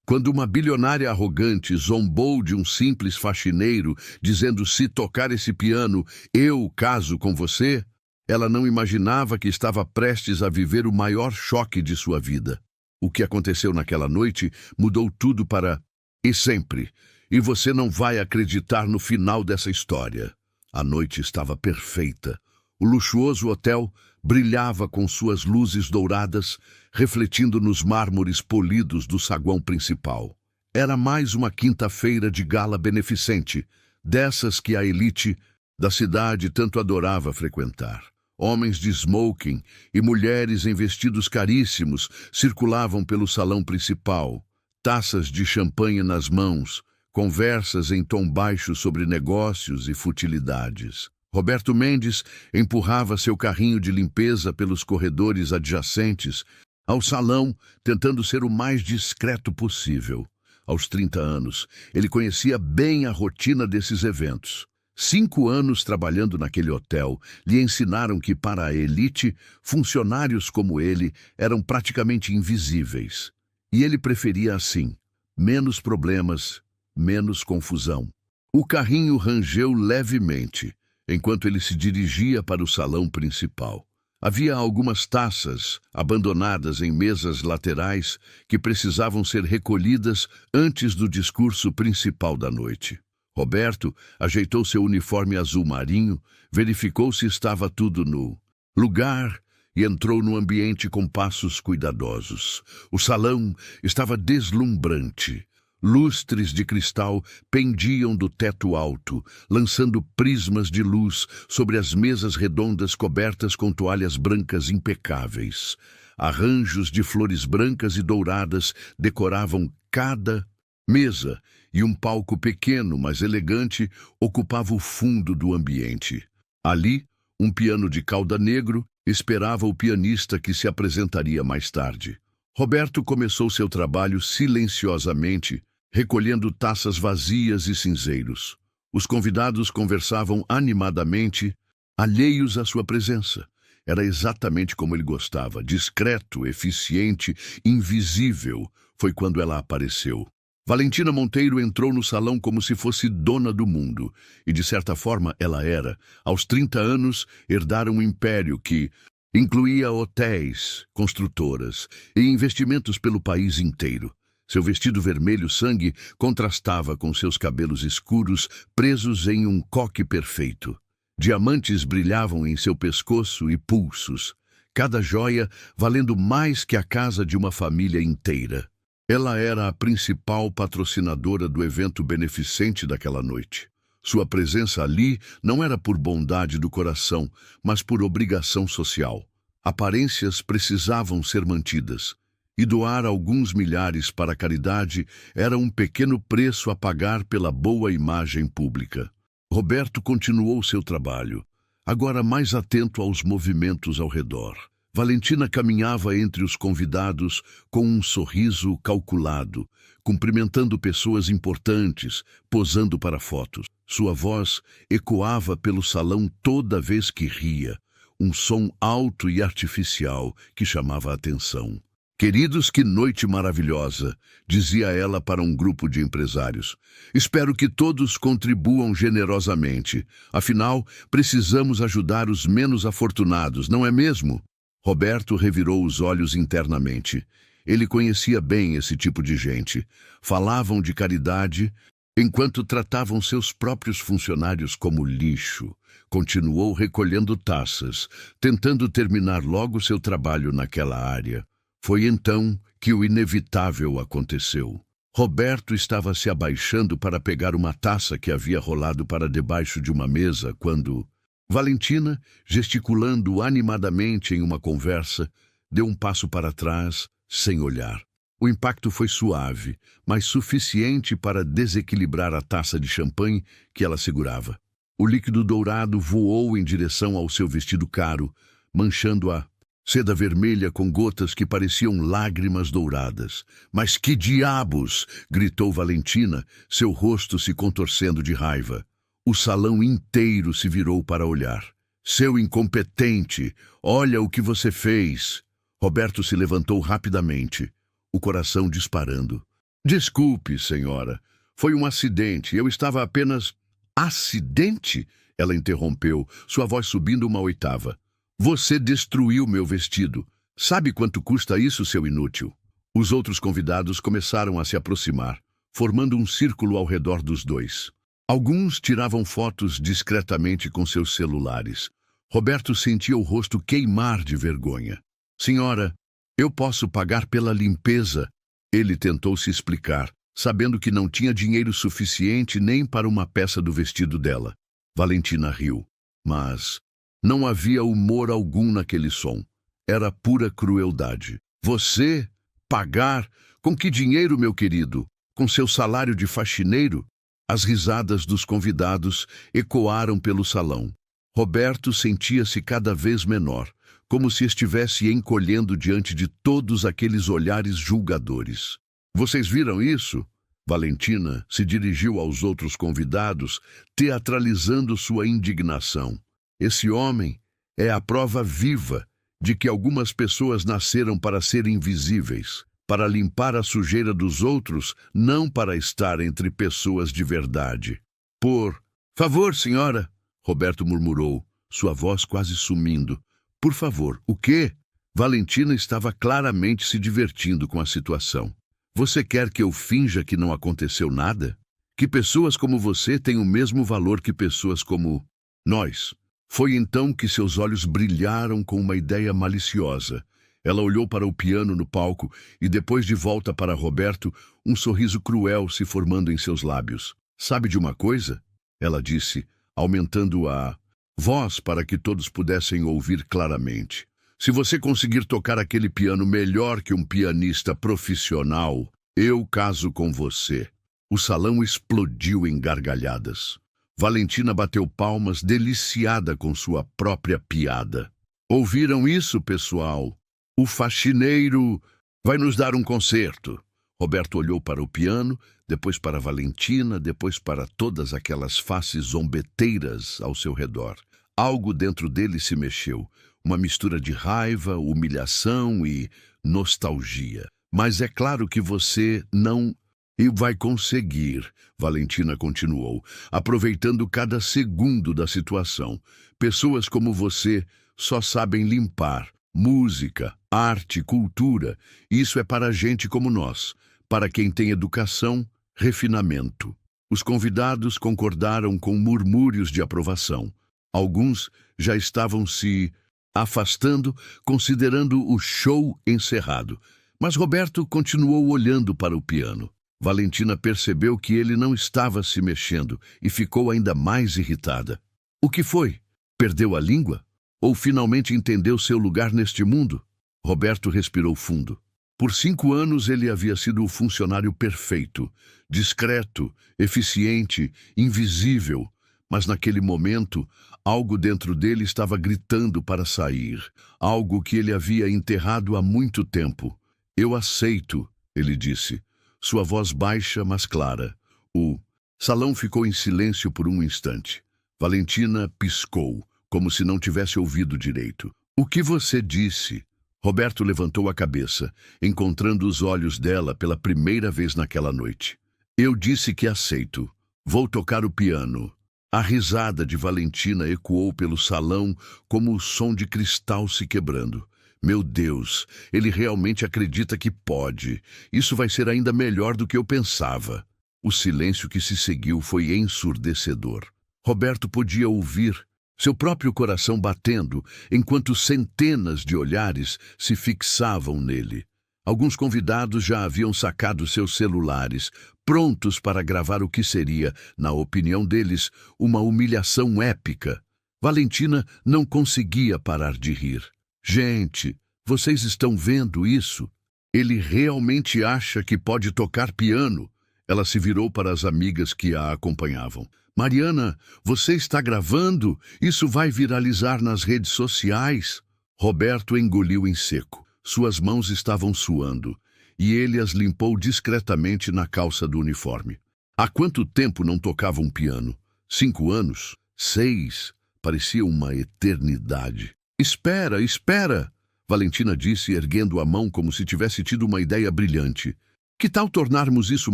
Quando uma bilionária arrogante zombou de um simples faxineiro, dizendo: se tocar esse piano, eu caso com você, ela não imaginava que estava prestes a viver o maior choque de sua vida. O que aconteceu naquela noite mudou tudo para e sempre. E você não vai acreditar no final dessa história. A noite estava perfeita. O luxuoso hotel brilhava com suas luzes douradas, refletindo nos mármores polidos do saguão principal. Era mais uma quinta-feira de gala beneficente, dessas que a elite da cidade tanto adorava frequentar. Homens de smoking e mulheres em vestidos caríssimos circulavam pelo salão principal, taças de champanhe nas mãos, conversas em tom baixo sobre negócios e futilidades. Roberto Mendes empurrava seu carrinho de limpeza pelos corredores adjacentes ao salão, tentando ser o mais discreto possível. Aos 30 anos, ele conhecia bem a rotina desses eventos. 5 anos trabalhando naquele hotel lhe ensinaram que, para a elite, funcionários como ele eram praticamente invisíveis. E ele preferia assim: menos problemas, menos confusão. O carrinho rangeu levemente enquanto ele se dirigia para o salão principal. Havia algumas taças abandonadas em mesas laterais que precisavam ser recolhidas antes do discurso principal da noite. Roberto ajeitou seu uniforme azul marinho, verificou se estava tudo no lugar e entrou no ambiente com passos cuidadosos. O salão estava deslumbrante. Lustres de cristal pendiam do teto alto, lançando prismas de luz sobre as mesas redondas cobertas com toalhas brancas impecáveis. Arranjos de flores brancas e douradas decoravam cada mesa, e um palco pequeno, mas elegante, ocupava o fundo do ambiente. Ali, um piano de cauda negro esperava o pianista que se apresentaria mais tarde. Roberto começou seu trabalho silenciosamente, recolhendo taças vazias e cinzeiros. Os convidados conversavam animadamente, alheios à sua presença. Era exatamente como ele gostava, discreto, eficiente, invisível. Foi quando ela apareceu. Valentina Monteiro entrou no salão como se fosse dona do mundo, e de certa forma ela era. Aos 30 anos, herdara um império que incluía hotéis, construtoras e investimentos pelo país inteiro. Seu vestido vermelho sangue contrastava com seus cabelos escuros presos em um coque perfeito. Diamantes brilhavam em seu pescoço e pulsos, cada joia valendo mais que a casa de uma família inteira. Ela era a principal patrocinadora do evento beneficente daquela noite. Sua presença ali não era por bondade do coração, mas por obrigação social. Aparências precisavam ser mantidas, e doar alguns milhares para a caridade era um pequeno preço a pagar pela boa imagem pública. Roberto continuou seu trabalho, agora mais atento aos movimentos ao redor. Valentina caminhava entre os convidados com um sorriso calculado, cumprimentando pessoas importantes, posando para fotos. Sua voz ecoava pelo salão toda vez que ria, um som alto e artificial que chamava a atenção. Queridos, que noite maravilhosa, dizia ela para um grupo de empresários. Espero que todos contribuam generosamente. Afinal, precisamos ajudar os menos afortunados, não é mesmo? Roberto revirou os olhos internamente. Ele conhecia bem esse tipo de gente. Falavam de caridade, enquanto tratavam seus próprios funcionários como lixo. Continuou recolhendo taças, tentando terminar logo seu trabalho naquela área. Foi então que o inevitável aconteceu. Roberto estava se abaixando para pegar uma taça que havia rolado para debaixo de uma mesa quando Valentina, gesticulando animadamente em uma conversa, deu um passo para trás, sem olhar. O impacto foi suave, mas suficiente para desequilibrar a taça de champanhe que ela segurava. O líquido dourado voou em direção ao seu vestido caro, manchando a seda vermelha com gotas que pareciam lágrimas douradas. Mas que diabos! Gritou Valentina, seu rosto se contorcendo de raiva. O salão inteiro se virou para olhar. Seu incompetente! Olha o que você fez! Roberto se levantou rapidamente, o coração disparando. Desculpe, senhora. Foi um acidente. Eu estava apenas... Acidente? Ela interrompeu, sua voz subindo uma oitava. Você destruiu meu vestido. Sabe quanto custa isso, seu inútil? Os outros convidados começaram a se aproximar, formando um círculo ao redor dos dois. Alguns tiravam fotos discretamente com seus celulares. Roberto sentia o rosto queimar de vergonha. Senhora, eu posso pagar pela limpeza. Ele tentou se explicar, sabendo que não tinha dinheiro suficiente nem para uma peça do vestido dela. Valentina riu, mas não havia humor algum naquele som. Era pura crueldade. Você? Pagar? Com que dinheiro, meu querido? Com seu salário de faxineiro? As risadas dos convidados ecoaram pelo salão. Roberto sentia-se cada vez menor, como se estivesse encolhendo diante de todos aqueles olhares julgadores. Vocês viram isso? Valentina se dirigiu aos outros convidados, teatralizando sua indignação. Esse homem é a prova viva de que algumas pessoas nasceram para ser invisíveis, para limpar a sujeira dos outros, não para estar entre pessoas de verdade. Por favor, senhora, Roberto murmurou, sua voz quase sumindo. Por favor, o quê? Valentina estava claramente se divertindo com a situação. Você quer que eu finja que não aconteceu nada? Que pessoas como você têm o mesmo valor que pessoas como nós? Foi então que seus olhos brilharam com uma ideia maliciosa. Ela olhou para o piano no palco e, depois de volta para Roberto, um sorriso cruel se formando em seus lábios. Sabe de uma coisa? Ela disse, aumentando a voz para que todos pudessem ouvir claramente. Se você conseguir tocar aquele piano melhor que um pianista profissional, eu caso com você. O salão explodiu em gargalhadas. Valentina bateu palmas, deliciada com sua própria piada. Ouviram isso, pessoal? O faxineiro vai nos dar um concerto. Roberto olhou para o piano, depois para Valentina, depois para todas aquelas faces zombeteiras ao seu redor. Algo dentro dele se mexeu, uma mistura de raiva, humilhação e nostalgia. Mas é claro que você não... E vai conseguir, Valentina continuou, aproveitando cada segundo da situação. Pessoas como você só sabem limpar. Música, arte, cultura, isso é para gente como nós, para quem tem educação, refinamento. Os convidados concordaram com murmúrios de aprovação. Alguns já estavam se afastando, considerando o show encerrado. Mas Roberto continuou olhando para o piano. Valentina percebeu que ele não estava se mexendo e ficou ainda mais irritada. O que foi? Perdeu a língua? Ou finalmente entendeu seu lugar neste mundo? Roberto respirou fundo. Por 5 anos ele havia sido o funcionário perfeito, discreto, eficiente, invisível. Mas naquele momento, algo dentro dele estava gritando para sair. Algo que ele havia enterrado há muito tempo. Eu aceito, ele disse. Sua voz baixa, mas clara. O salão ficou em silêncio por um instante. Valentina piscou, como se não tivesse ouvido direito. O que você disse? Roberto levantou a cabeça, encontrando os olhos dela pela primeira vez naquela noite. Eu disse que aceito. Vou tocar o piano. A risada de Valentina ecoou pelo salão como o som de cristal se quebrando. Meu Deus, ele realmente acredita que pode. Isso vai ser ainda melhor do que eu pensava. O silêncio que se seguiu foi ensurdecedor. Roberto podia ouvir seu próprio coração batendo, enquanto centenas de olhares se fixavam nele. Alguns convidados já haviam sacado seus celulares, prontos para gravar o que seria, na opinião deles, uma humilhação épica. Valentina não conseguia parar de rir. Gente, vocês estão vendo isso? Ele realmente acha que pode tocar piano. Ela se virou para as amigas que a acompanhavam. Mariana, você está gravando? Isso vai viralizar nas redes sociais. Roberto engoliu em seco. Suas mãos estavam suando, e ele as limpou discretamente na calça do uniforme. Há quanto tempo não tocava um piano? 5 anos? 6? Parecia uma eternidade. Espera, espera! Valentina disse, erguendo a mão como se tivesse tido uma ideia brilhante. Que tal tornarmos isso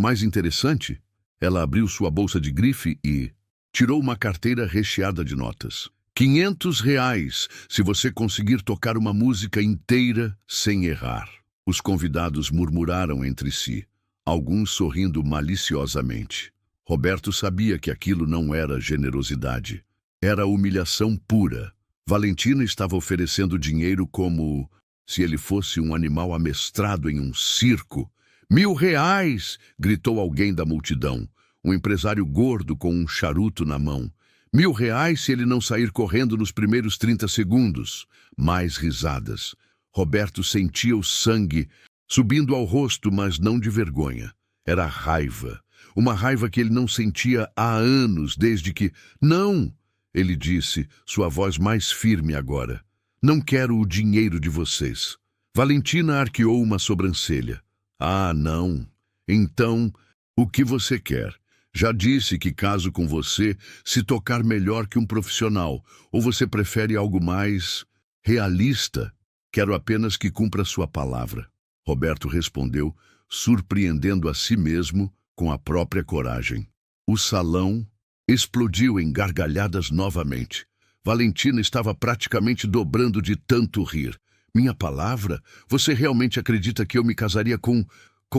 mais interessante? Ela abriu sua bolsa de grife e tirou uma carteira recheada de notas. R$ 500 se você conseguir tocar uma música inteira sem errar. Os convidados murmuraram entre si, alguns sorrindo maliciosamente. Roberto sabia que aquilo não era generosidade. Era humilhação pura. Valentina estava oferecendo dinheiro como se ele fosse um animal amestrado em um circo. R$ 1.000! Gritou alguém da multidão. Um empresário gordo com um charuto na mão. R$ 1.000 se ele não sair correndo nos primeiros 30 segundos. Mais risadas. Roberto sentia o sangue subindo ao rosto, mas não de vergonha. Era raiva. Uma raiva que ele não sentia há anos, desde que... Não! Ele disse, sua voz mais firme agora. Não quero o dinheiro de vocês. Valentina arqueou uma sobrancelha. Ah, não. Então, o que você quer? Já disse que caso com você se tocar melhor que um profissional. Ou você prefere algo mais realista? Quero apenas que cumpra sua palavra. Roberto respondeu, surpreendendo a si mesmo com a própria coragem. O salão explodiu em gargalhadas novamente. Valentina estava praticamente dobrando de tanto rir. Minha palavra? Você realmente acredita que eu me casaria com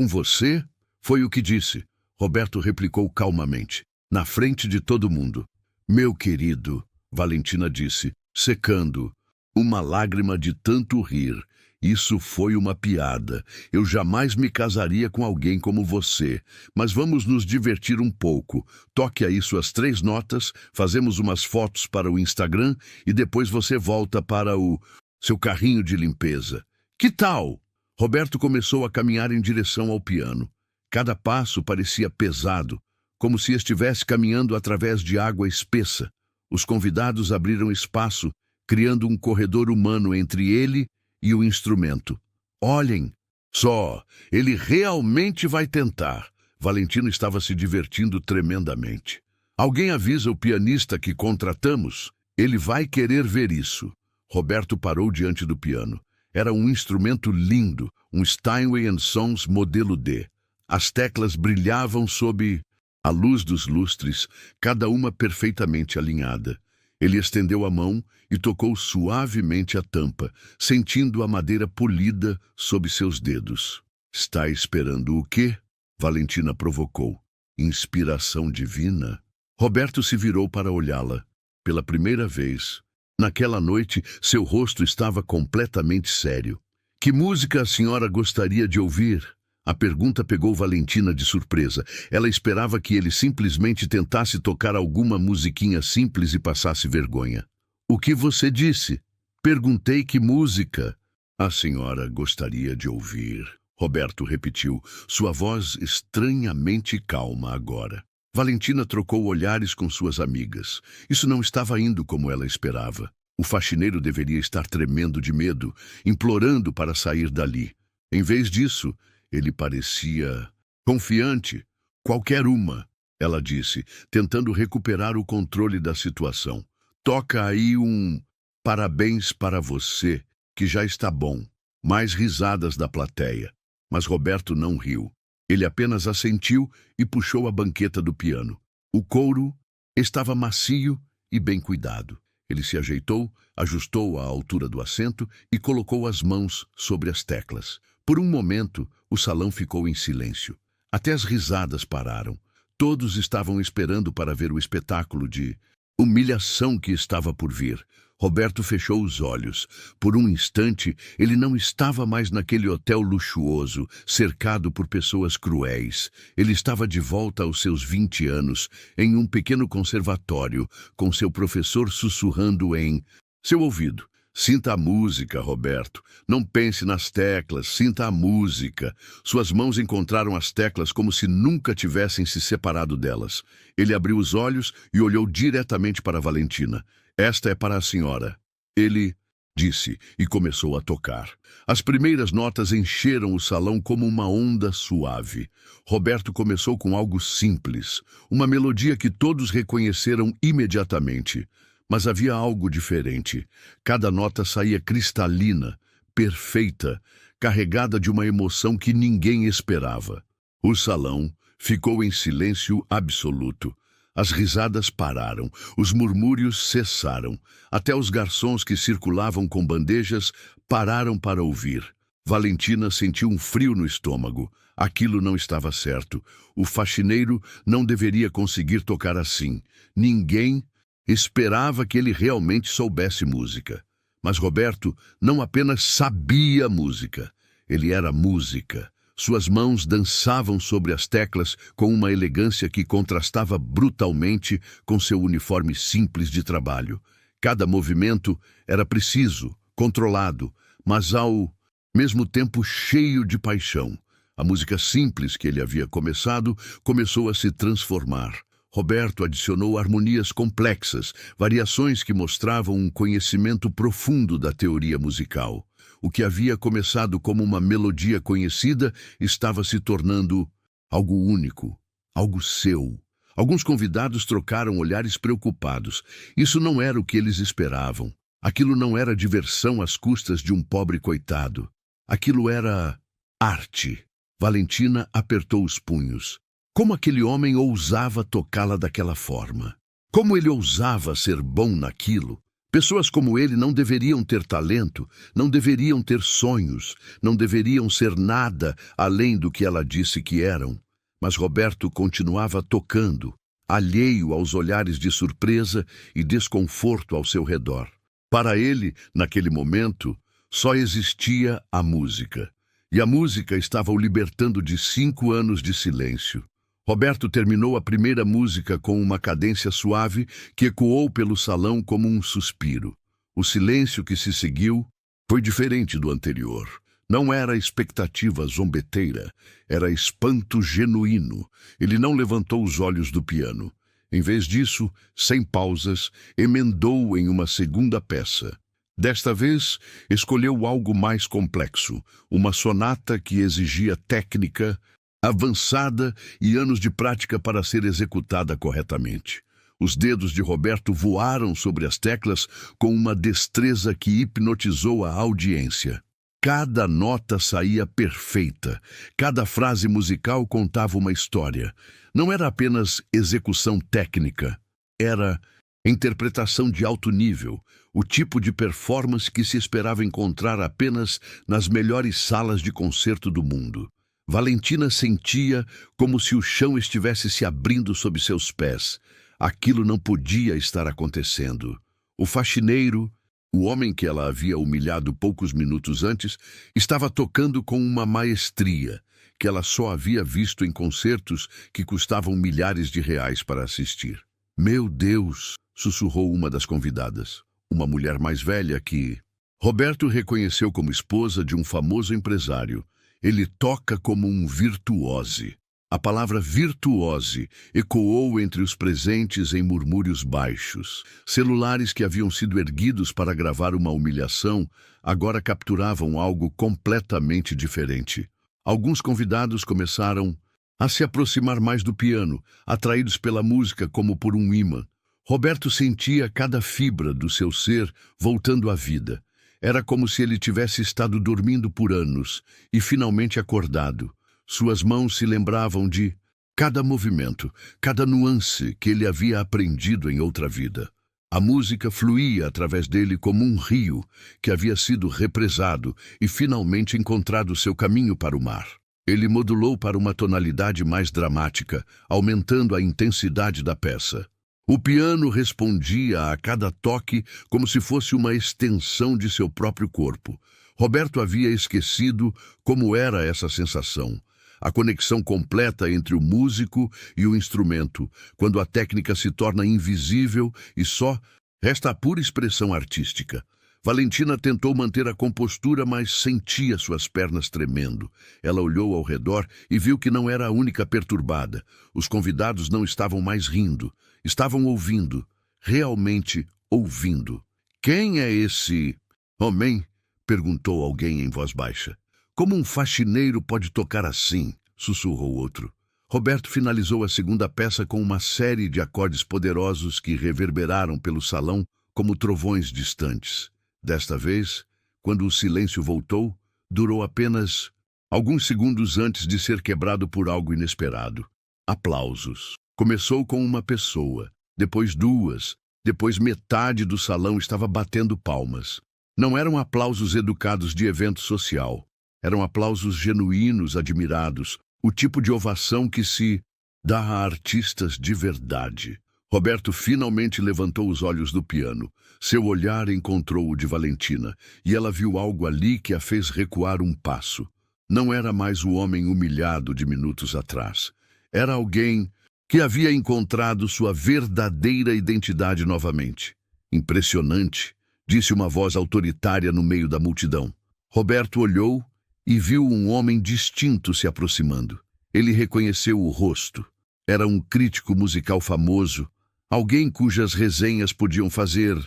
você? Foi o que disse. Roberto replicou calmamente, na frente de todo mundo. Meu querido, Valentina disse, secando uma lágrima de tanto rir. Isso foi uma piada. Eu jamais me casaria com alguém como você. Mas vamos nos divertir um pouco. Toque aí suas 3 notas, fazemos umas fotos para o Instagram e depois você volta para o seu carrinho de limpeza. Que tal? Roberto começou a caminhar em direção ao piano. Cada passo parecia pesado, como se estivesse caminhando através de água espessa. Os convidados abriram espaço, criando um corredor humano entre ele e o instrumento. Olhem, só, ele realmente vai tentar. Valentino estava se divertindo tremendamente. Alguém avisa o pianista que contratamos? Ele vai querer ver isso. Roberto parou diante do piano. Era um instrumento lindo, um Steinway & Sons modelo D. As teclas brilhavam sob a luz dos lustres, cada uma perfeitamente alinhada. Ele estendeu a mão e tocou suavemente a tampa, sentindo a madeira polida sob seus dedos. Está esperando o quê? Valentina provocou. Inspiração divina? Roberto se virou para olhá-la. Pela primeira vez. Naquela noite, seu rosto estava completamente sério. Que música a senhora gostaria de ouvir? A pergunta pegou Valentina de surpresa. Ela esperava que ele simplesmente tentasse tocar alguma musiquinha simples e passasse vergonha. O que você disse? Perguntei que música a senhora gostaria de ouvir. Roberto repetiu, sua voz estranhamente calma agora. Valentina trocou olhares com suas amigas. Isso não estava indo como ela esperava. O faxineiro deveria estar tremendo de medo, implorando para sair dali. Em vez disso, ele parecia confiante. Qualquer uma, ela disse, tentando recuperar o controle da situação. Toca aí um parabéns para você, que já está bom. Mais risadas da plateia. Mas Roberto não riu. Ele apenas assentiu e puxou a banqueta do piano. O couro estava macio e bem cuidado. Ele se ajeitou, ajustou a altura do assento e colocou as mãos sobre as teclas. Por um momento, o salão ficou em silêncio. Até as risadas pararam. Todos estavam esperando para ver o espetáculo de humilhação que estava por vir. Roberto fechou os olhos. Por um instante, ele não estava mais naquele hotel luxuoso, cercado por pessoas cruéis. Ele estava de volta aos seus 20 anos, em um pequeno conservatório, com seu professor sussurrando em seu ouvido. Sinta a música, Roberto. Não pense nas teclas, sinta a música. Suas mãos encontraram as teclas como se nunca tivessem se separado delas. Ele abriu os olhos e olhou diretamente para Valentina. Esta é para a senhora. Ele disse e começou a tocar. As primeiras notas encheram o salão como uma onda suave. Roberto começou com algo simples, uma melodia que todos reconheceram imediatamente. Mas havia algo diferente. Cada nota saía cristalina, perfeita, carregada de uma emoção que ninguém esperava. O salão ficou em silêncio absoluto. As risadas pararam, os murmúrios cessaram. Até os garçons que circulavam com bandejas pararam para ouvir. Valentina sentiu um frio no estômago. Aquilo não estava certo. O faxineiro não deveria conseguir tocar assim. Ninguém esperava que ele realmente soubesse música. Mas Roberto não apenas sabia música, ele era música. Suas mãos dançavam sobre as teclas com uma elegância que contrastava brutalmente com seu uniforme simples de trabalho. Cada movimento era preciso, controlado, mas ao mesmo tempo cheio de paixão. A música simples que ele havia começado começou a se transformar. Roberto adicionou harmonias complexas, variações que mostravam um conhecimento profundo da teoria musical. O que havia começado como uma melodia conhecida estava se tornando algo único, algo seu. Alguns convidados trocaram olhares preocupados. Isso não era o que eles esperavam. Aquilo não era diversão às custas de um pobre coitado. Aquilo era arte. Valentina apertou os punhos. Como aquele homem ousava tocá-la daquela forma? Como ele ousava ser bom naquilo? Pessoas como ele não deveriam ter talento, não deveriam ter sonhos, não deveriam ser nada além do que ela disse que eram. Mas Roberto continuava tocando, alheio aos olhares de surpresa e desconforto ao seu redor. Para ele, naquele momento, só existia a música. E a música estava o libertando de 5 anos de silêncio. Roberto terminou a primeira música com uma cadência suave que ecoou pelo salão como um suspiro. O silêncio que se seguiu foi diferente do anterior. Não era expectativa zombeteira, era espanto genuíno. Ele não levantou os olhos do piano. Em vez disso, sem pausas, emendou em uma segunda peça. Desta vez, escolheu algo mais complexo, uma sonata que exigia técnica avançada e anos de prática para ser executada corretamente. Os dedos de Roberto voaram sobre as teclas com uma destreza que hipnotizou a audiência. Cada nota saía perfeita, cada frase musical contava uma história. Não era apenas execução técnica, era interpretação de alto nível, o tipo de performance que se esperava encontrar apenas nas melhores salas de concerto do mundo. Valentina sentia como se o chão estivesse se abrindo sob seus pés. Aquilo não podia estar acontecendo. O faxineiro, o homem que ela havia humilhado poucos minutos antes, estava tocando com uma maestria que ela só havia visto em concertos que custavam milhares de reais para assistir. "Meu Deus!", sussurrou uma das convidadas, uma mulher mais velha que Roberto reconheceu como esposa de um famoso empresário. Ele toca como um virtuose. A palavra virtuose ecoou entre os presentes em murmúrios baixos. Celulares que haviam sido erguidos para gravar uma humilhação agora capturavam algo completamente diferente. Alguns convidados começaram a se aproximar mais do piano, atraídos pela música como por um ímã. Roberto sentia cada fibra do seu ser voltando à vida. Era como se ele tivesse estado dormindo por anos e finalmente acordado. Suas mãos se lembravam de cada movimento, cada nuance que ele havia aprendido em outra vida. A música fluía através dele como um rio que havia sido represado e finalmente encontrado seu caminho para o mar. Ele modulou para uma tonalidade mais dramática, aumentando a intensidade da peça. O piano respondia a cada toque como se fosse uma extensão de seu próprio corpo. Roberto havia esquecido como era essa sensação. A conexão completa entre o músico e o instrumento, quando a técnica se torna invisível e só resta a pura expressão artística. Valentina tentou manter a compostura, mas sentia suas pernas tremendo. Ela olhou ao redor e viu que não era a única perturbada. Os convidados não estavam mais rindo. Estavam ouvindo, realmente ouvindo. "Quem é esse homem?", perguntou alguém em voz baixa. "Como um faxineiro pode tocar assim?", sussurrou outro. Roberto finalizou a segunda peça com uma série de acordes poderosos que reverberaram pelo salão como trovões distantes. Desta vez, quando o silêncio voltou, durou apenas alguns segundos antes de ser quebrado por algo inesperado. Aplausos. Começou com uma pessoa, depois duas, depois metade do salão estava batendo palmas. Não eram aplausos educados de evento social. Eram aplausos genuínos, admirados, o tipo de ovação que se dá a artistas de verdade. Roberto finalmente levantou os olhos do piano. Seu olhar encontrou o de Valentina, e ela viu algo ali que a fez recuar um passo. Não era mais o homem humilhado de minutos atrás. Era alguém que havia encontrado sua verdadeira identidade novamente. Impressionante, disse uma voz autoritária no meio da multidão. Roberto olhou e viu um homem distinto se aproximando. Ele reconheceu o rosto. Era um crítico musical famoso, alguém cujas resenhas podiam fazer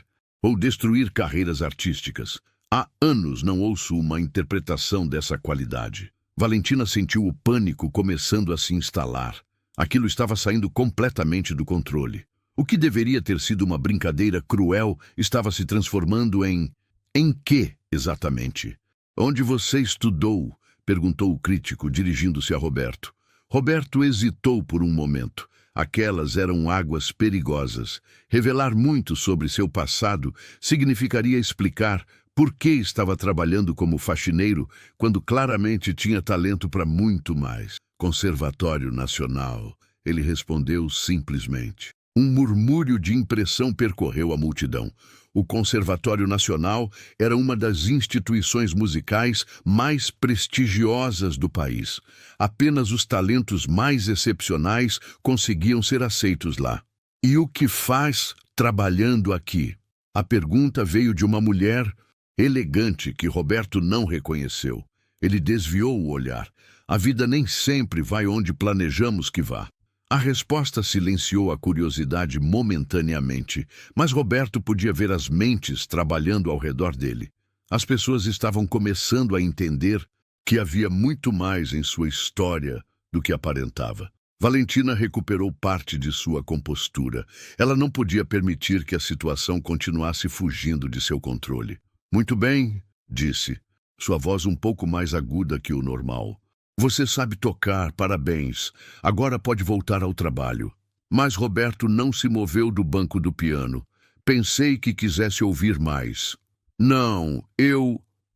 ou destruir carreiras artísticas. Há anos não ouço uma interpretação dessa qualidade. Valentina sentiu o pânico começando a se instalar. Aquilo estava saindo completamente do controle. O que deveria ter sido uma brincadeira cruel estava se transformando em... Em quê, exatamente? Onde você estudou? Perguntou o crítico, dirigindo-se a Roberto. Roberto hesitou por um momento. Aquelas eram águas perigosas. Revelar muito sobre seu passado significaria explicar por que estava trabalhando como faxineiro quando claramente tinha talento para muito mais. Conservatório Nacional, ele respondeu simplesmente. Um murmúrio de impressão percorreu a multidão. O Conservatório Nacional era uma das instituições musicais mais prestigiosas do país. Apenas os talentos mais excepcionais conseguiam ser aceitos lá. E o que faz trabalhando aqui? A pergunta veio de uma mulher elegante que Roberto não reconheceu. Ele desviou o olhar. A vida nem sempre vai onde planejamos que vá. A resposta silenciou a curiosidade momentaneamente, mas Roberto podia ver as mentes trabalhando ao redor dele. As pessoas estavam começando a entender que havia muito mais em sua história do que aparentava. Valentina recuperou parte de sua compostura. Ela não podia permitir que a situação continuasse fugindo de seu controle. Muito bem, disse, sua voz um pouco mais aguda que o normal. Você sabe tocar, parabéns. Agora pode voltar ao trabalho. Mas Roberto não se moveu do banco do piano. Pensei que quisesse ouvir mais. Não,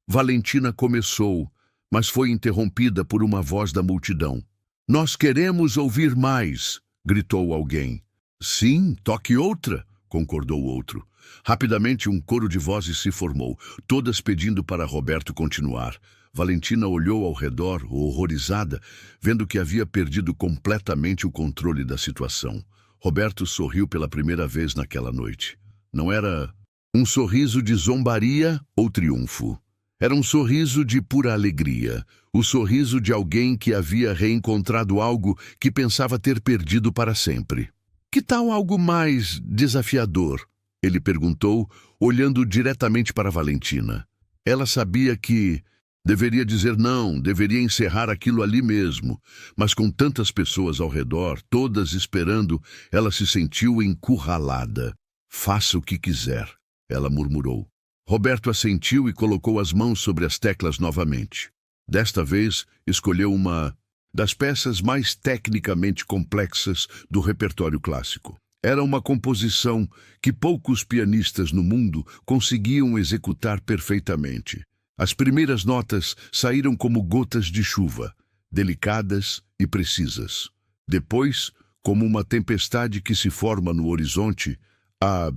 Valentina começou, mas foi interrompida por uma voz da multidão. Nós queremos ouvir mais, gritou alguém. Sim, toque outra, concordou outro. Rapidamente um coro de vozes se formou, todas pedindo para Roberto continuar. Valentina olhou ao redor, horrorizada, vendo que havia perdido completamente o controle da situação. Roberto sorriu pela primeira vez naquela noite. Não era um sorriso de zombaria ou triunfo. Era um sorriso de pura alegria. O sorriso de alguém que havia reencontrado algo que pensava ter perdido para sempre. Que tal algo mais desafiador? Ele perguntou, olhando diretamente para Valentina. Ela sabia que deveria dizer não, deveria encerrar aquilo ali mesmo. Mas com tantas pessoas ao redor, todas esperando, ela se sentiu encurralada. Faça o que quiser, ela murmurou. Roberto assentiu e colocou as mãos sobre as teclas novamente. Desta vez, escolheu uma das peças mais tecnicamente complexas do repertório clássico. Era uma composição que poucos pianistas no mundo conseguiam executar perfeitamente. As primeiras notas saíram como gotas de chuva, delicadas e precisas. Depois, como uma tempestade que se forma no horizonte, a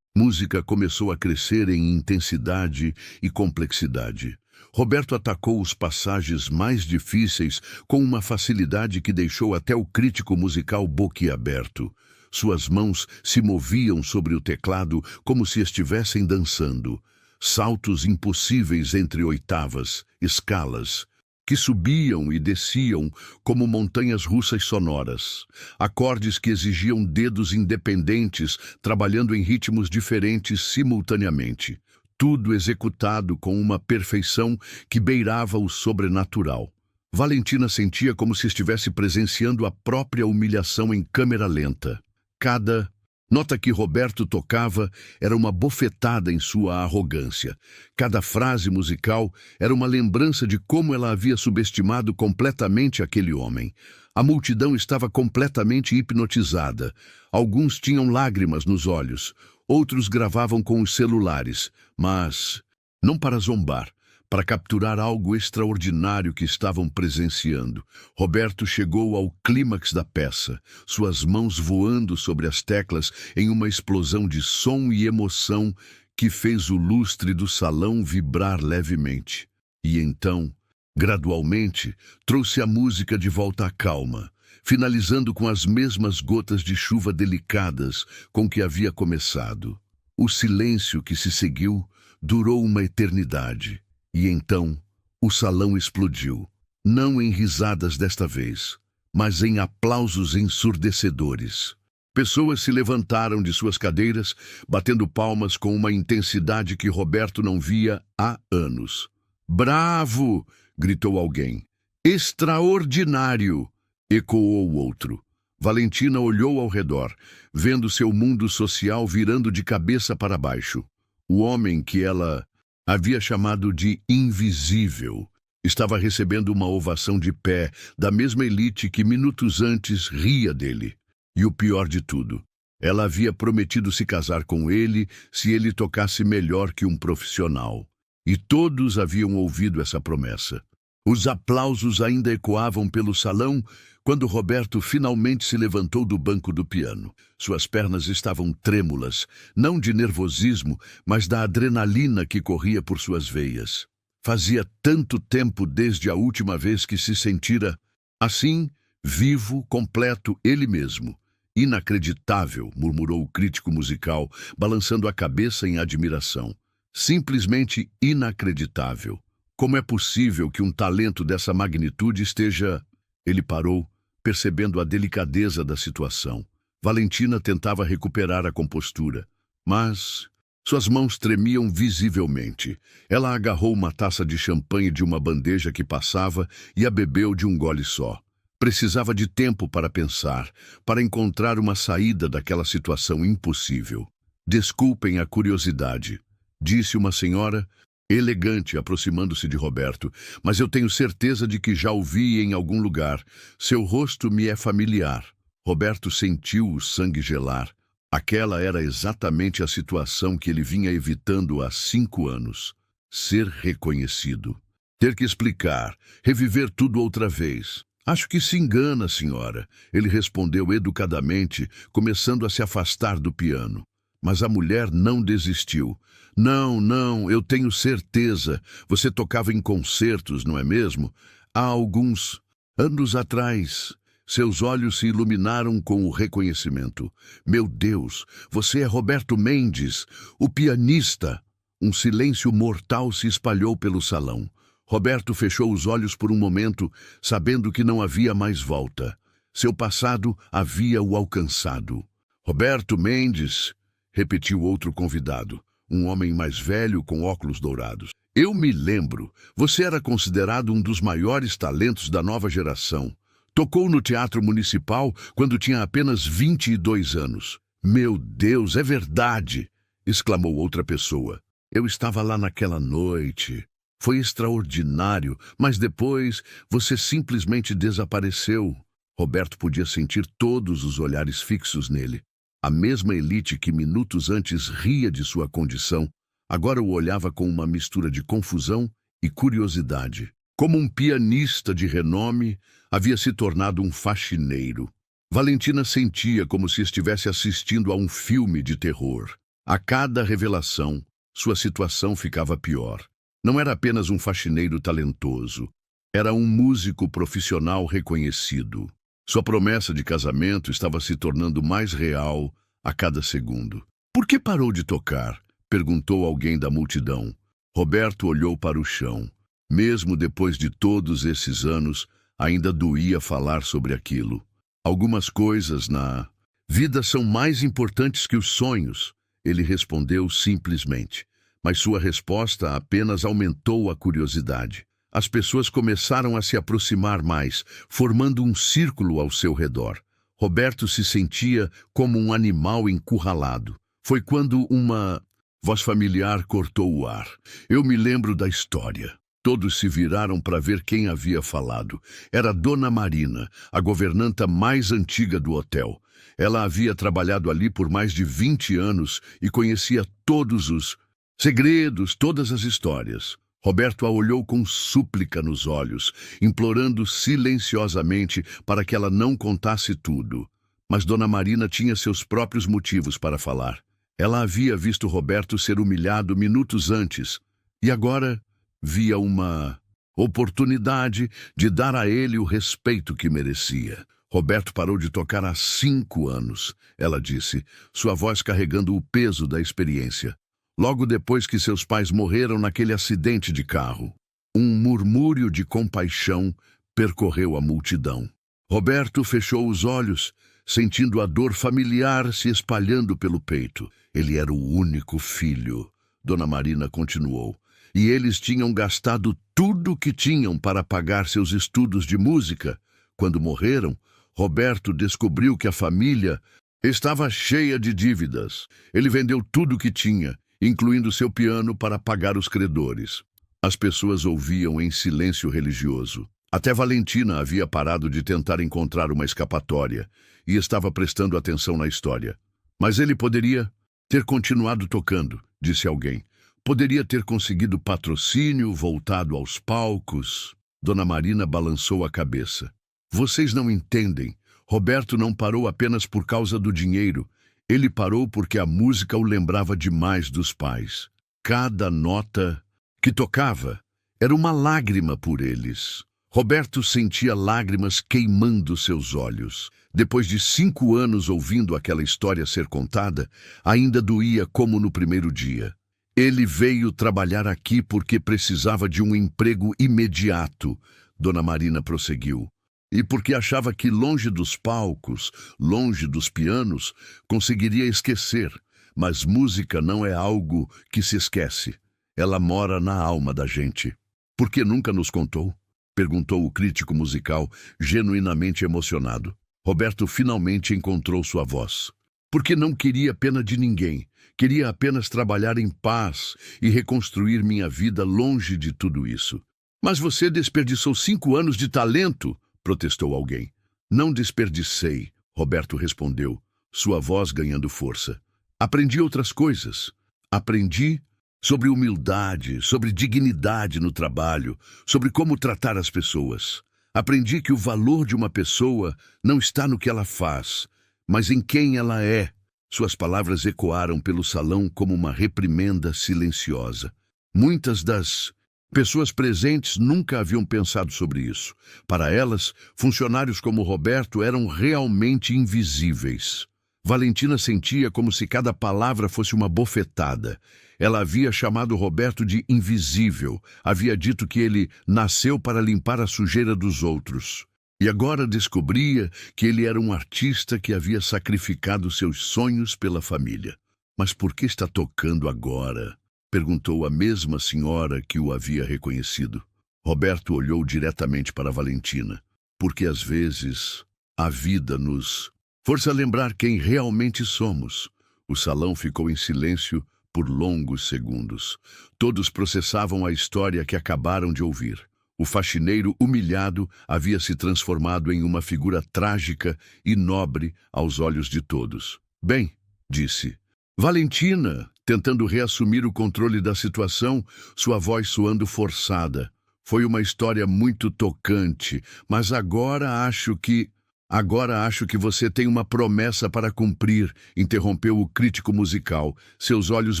música começou a crescer em intensidade e complexidade. Roberto atacou os passagens mais difíceis com uma facilidade que deixou até o crítico musical boquiaberto. Suas mãos se moviam sobre o teclado como se estivessem dançando. Saltos impossíveis entre oitavas, escalas, que subiam e desciam como montanhas russas sonoras. Acordes que exigiam dedos independentes, trabalhando em ritmos diferentes simultaneamente. Tudo executado com uma perfeição que beirava o sobrenatural. Valentina sentia como se estivesse presenciando a própria humilhação em câmera lenta. Cada Nota que Roberto tocava era uma bofetada em sua arrogância. Cada frase musical era uma lembrança de como ela havia subestimado completamente aquele homem. A multidão estava completamente hipnotizada. Alguns tinham lágrimas nos olhos, outros gravavam com os celulares, mas não para zombar, para capturar algo extraordinário que estavam presenciando. Roberto chegou ao clímax da peça, suas mãos voando sobre as teclas em uma explosão de som e emoção que fez o lustre do salão vibrar levemente. E então, gradualmente, trouxe a música de volta à calma, finalizando com as mesmas gotas de chuva delicadas com que havia começado. O silêncio que se seguiu durou uma eternidade. E então, o salão explodiu, não em risadas desta vez, mas em aplausos ensurdecedores. Pessoas se levantaram de suas cadeiras, batendo palmas com uma intensidade que Roberto não via há anos. "Bravo!" gritou alguém. "Extraordinário!" ecoou o outro. Valentina olhou ao redor, vendo seu mundo social virando de cabeça para baixo. O homem que ela havia chamado de invisível estava recebendo uma ovação de pé da mesma elite que minutos antes ria dele. E o pior de tudo, ela havia prometido se casar com ele se ele tocasse melhor que um profissional. E todos haviam ouvido essa promessa. Os aplausos ainda ecoavam pelo salão quando Roberto finalmente se levantou do banco do piano. Suas pernas estavam trêmulas, não de nervosismo, mas da adrenalina que corria por suas veias. Fazia tanto tempo desde a última vez que se sentira assim, vivo, completo, ele mesmo. "Inacreditável", murmurou o crítico musical, balançando a cabeça em admiração. "Simplesmente inacreditável. Como é possível que um talento dessa magnitude esteja..." Ele parou, percebendo a delicadeza da situação. Valentina tentava recuperar a compostura, mas suas mãos tremiam visivelmente. Ela agarrou uma taça de champanhe de uma bandeja que passava e a bebeu de um gole só. Precisava de tempo para pensar, para encontrar uma saída daquela situação impossível. "Desculpem a curiosidade", disse uma senhora elegante, aproximando-se de Roberto, "mas eu tenho certeza de que já o vi em algum lugar. Seu rosto me é familiar." Roberto sentiu o sangue gelar. Aquela era exatamente a situação que ele vinha evitando há 5 anos. Ser reconhecido. Ter que explicar, reviver tudo outra vez. "Acho que se engana, senhora", ele respondeu educadamente, começando a se afastar do piano. Mas a mulher não desistiu. Não, eu tenho certeza. Você tocava em concertos, não é mesmo? Há alguns anos atrás." Seus olhos se iluminaram com o reconhecimento. "Meu Deus, você é Roberto Mendes, o pianista." Um silêncio mortal se espalhou pelo salão. Roberto fechou os olhos por um momento, sabendo que não havia mais volta. Seu passado havia o alcançado. "Roberto Mendes", repetiu outro convidado, um homem mais velho com óculos dourados. "Eu me lembro. Você era considerado um dos maiores talentos da nova geração. Tocou no Teatro Municipal quando tinha apenas 22 anos. "Meu Deus, é verdade!" exclamou outra pessoa. "Eu estava lá naquela noite. Foi extraordinário, mas depois você simplesmente desapareceu." Roberto podia sentir todos os olhares fixos nele. A mesma elite que minutos antes ria de sua condição, agora o olhava com uma mistura de confusão e curiosidade. Como um pianista de renome, havia se tornado um faxineiro. Valentina sentia como se estivesse assistindo a um filme de terror. A cada revelação, sua situação ficava pior. Não era apenas um faxineiro talentoso, era um músico profissional reconhecido. Sua promessa de casamento estava se tornando mais real a cada segundo. "Por que parou de tocar?" perguntou alguém da multidão. Roberto olhou para o chão. Mesmo depois de todos esses anos, ainda doía falar sobre aquilo. "Algumas coisas na vida são mais importantes que os sonhos", ele respondeu simplesmente. Mas sua resposta apenas aumentou a curiosidade. As pessoas começaram a se aproximar mais, formando um círculo ao seu redor. Roberto se sentia como um animal encurralado. Foi quando uma voz familiar cortou o ar. Eu me lembro da história. Todos se viraram para ver quem havia falado. Era Dona Marina, a governanta mais antiga do hotel. Ela havia trabalhado ali por mais de 20 anos e conhecia todos os segredos, todas as histórias. Roberto a olhou com súplica nos olhos, implorando silenciosamente para que ela não contasse tudo. Mas Dona Marina tinha seus próprios motivos para falar. Ela havia visto Roberto ser humilhado minutos antes e agora via uma oportunidade de dar a ele o respeito que merecia. Roberto parou de tocar há 5 anos, ela disse, sua voz carregando o peso da experiência. Logo depois que seus pais morreram naquele acidente de carro. Um murmúrio de compaixão percorreu a multidão. Roberto fechou os olhos, sentindo a dor familiar se espalhando pelo peito. Ele era o único filho, Dona Marina continuou, e eles tinham gastado tudo o que tinham para pagar seus estudos de música. Quando morreram, Roberto descobriu que a família estava cheia de dívidas. Ele vendeu tudo o que tinha, incluindo seu piano, para pagar os credores. As pessoas ouviam em silêncio religioso. Até Valentina havia parado de tentar encontrar uma escapatória e estava prestando atenção na história. Mas ele poderia ter continuado tocando, disse alguém. Poderia ter conseguido patrocínio, voltado aos palcos. Dona Marina balançou a cabeça. Vocês não entendem. Roberto não parou apenas por causa do dinheiro. Ele parou porque a música o lembrava demais dos pais. Cada nota que tocava era uma lágrima por eles. Roberto sentia lágrimas queimando seus olhos. Depois de 5 anos ouvindo aquela história ser contada, ainda doía como no primeiro dia. Ele veio trabalhar aqui porque precisava de um emprego imediato, Dona Marina prosseguiu. E porque achava que longe dos palcos, longe dos pianos, conseguiria esquecer. Mas música não é algo que se esquece. Ela mora na alma da gente. Por que nunca nos contou? Perguntou o crítico musical, genuinamente emocionado. Roberto finalmente encontrou sua voz. Porque não queria pena de ninguém. Queria apenas trabalhar em paz e reconstruir minha vida longe de tudo isso. Mas você desperdiçou 5 anos de talento, protestou alguém. Não desperdicei, Roberto respondeu, sua voz ganhando força. Aprendi outras coisas. Aprendi sobre humildade, sobre dignidade no trabalho, sobre como tratar as pessoas. Aprendi que o valor de uma pessoa não está no que ela faz, mas em quem ela é. Suas palavras ecoaram pelo salão como uma reprimenda silenciosa. Muitas das pessoas presentes nunca haviam pensado sobre isso. Para elas, funcionários como Roberto eram realmente invisíveis. Valentina sentia como se cada palavra fosse uma bofetada. Ela havia chamado Roberto de invisível, havia dito que ele nasceu para limpar a sujeira dos outros. E agora descobria que ele era um artista que havia sacrificado seus sonhos pela família. Mas por que está tocando agora? Perguntou a mesma senhora que o havia reconhecido. Roberto olhou diretamente para Valentina. Porque às vezes a vida nos força a lembrar quem realmente somos. O salão ficou em silêncio por longos segundos. Todos processavam a história que acabaram de ouvir. O faxineiro humilhado havia se transformado em uma figura trágica e nobre aos olhos de todos. Bem, disse. Valentina, tentando reassumir o controle da situação, sua voz soando forçada. Foi uma história muito tocante, mas agora acho que você tem uma promessa para cumprir, interrompeu o crítico musical, seus olhos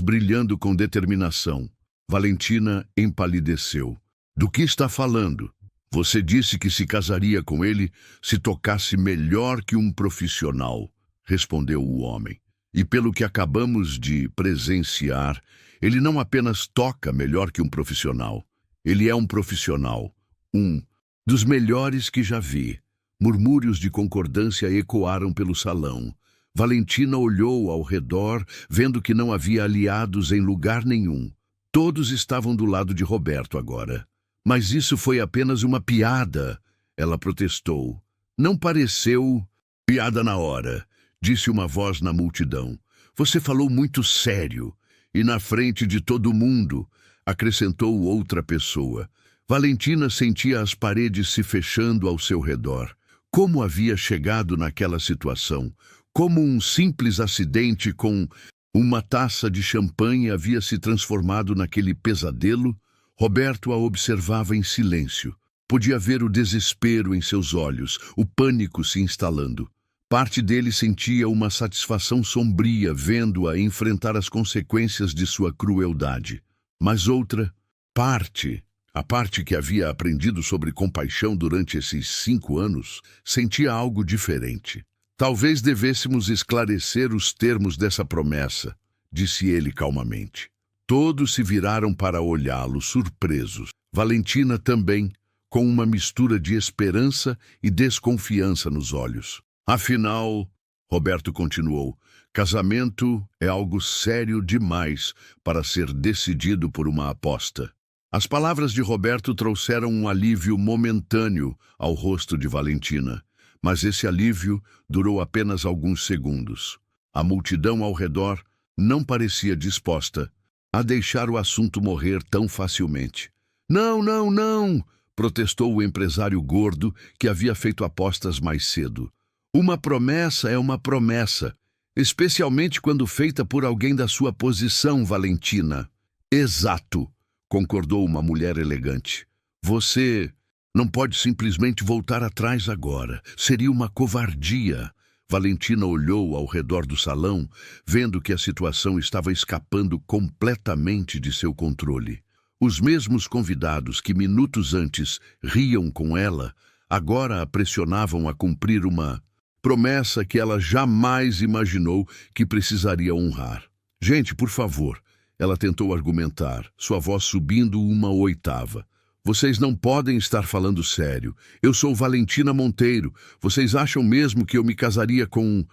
brilhando com determinação. Valentina empalideceu. Do que está falando? Você disse que se casaria com ele se tocasse melhor que um profissional, respondeu o homem. E pelo que acabamos de presenciar, ele não apenas toca melhor que um profissional. Ele é um profissional, um dos melhores que já vi. Murmúrios de concordância ecoaram pelo salão. Valentina olhou ao redor, vendo que não havia aliados em lugar nenhum. Todos estavam do lado de Roberto agora. Mas isso foi apenas uma piada, ela protestou. Não pareceu Piada na hora, disse uma voz na multidão. Você falou muito sério. E na frente de todo mundo, acrescentou outra pessoa. Valentina sentia as paredes se fechando ao seu redor. Como havia chegado naquela situação? Como um simples acidente com uma taça de champanhe havia se transformado naquele pesadelo? Roberto a observava em silêncio. Podia ver o desespero em seus olhos, o pânico se instalando. Parte dele sentia uma satisfação sombria vendo-a enfrentar as consequências de sua crueldade. Mas outra parte, a parte que havia aprendido sobre compaixão durante esses 5 anos, sentia algo diferente. Talvez devêssemos esclarecer os termos dessa promessa, disse ele calmamente. Todos se viraram para olhá-lo, surpresos. Valentina também, com uma mistura de esperança e desconfiança nos olhos. Afinal, Roberto continuou, casamento é algo sério demais para ser decidido por uma aposta. As palavras de Roberto trouxeram um alívio momentâneo ao rosto de Valentina, mas esse alívio durou apenas alguns segundos. A multidão ao redor não parecia disposta a deixar o assunto morrer tão facilmente. Não, não, não! Protestou o empresário gordo que havia feito apostas mais cedo. Uma promessa é uma promessa, especialmente quando feita por alguém da sua posição, Valentina. Exato, concordou uma mulher elegante. Você não pode simplesmente voltar atrás agora. Seria uma covardia. Valentina olhou ao redor do salão, vendo que a situação estava escapando completamente de seu controle. Os mesmos convidados que minutos antes riam com ela, agora a pressionavam a cumprir uma promessa que ela jamais imaginou que precisaria honrar. Gente, por favor, ela tentou argumentar, sua voz subindo uma oitava. Vocês não podem estar falando sério. Eu sou Valentina Monteiro. Vocês acham mesmo que eu me casaria com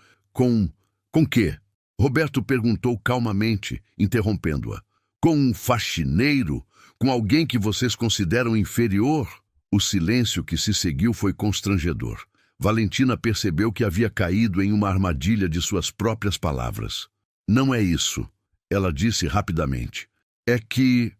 quê? Roberto perguntou calmamente, interrompendo-a. Com um faxineiro? Com alguém que vocês consideram inferior? O silêncio que se seguiu foi constrangedor. Valentina percebeu que havia caído em uma armadilha de suas próprias palavras. Não é isso, ela disse rapidamente. É que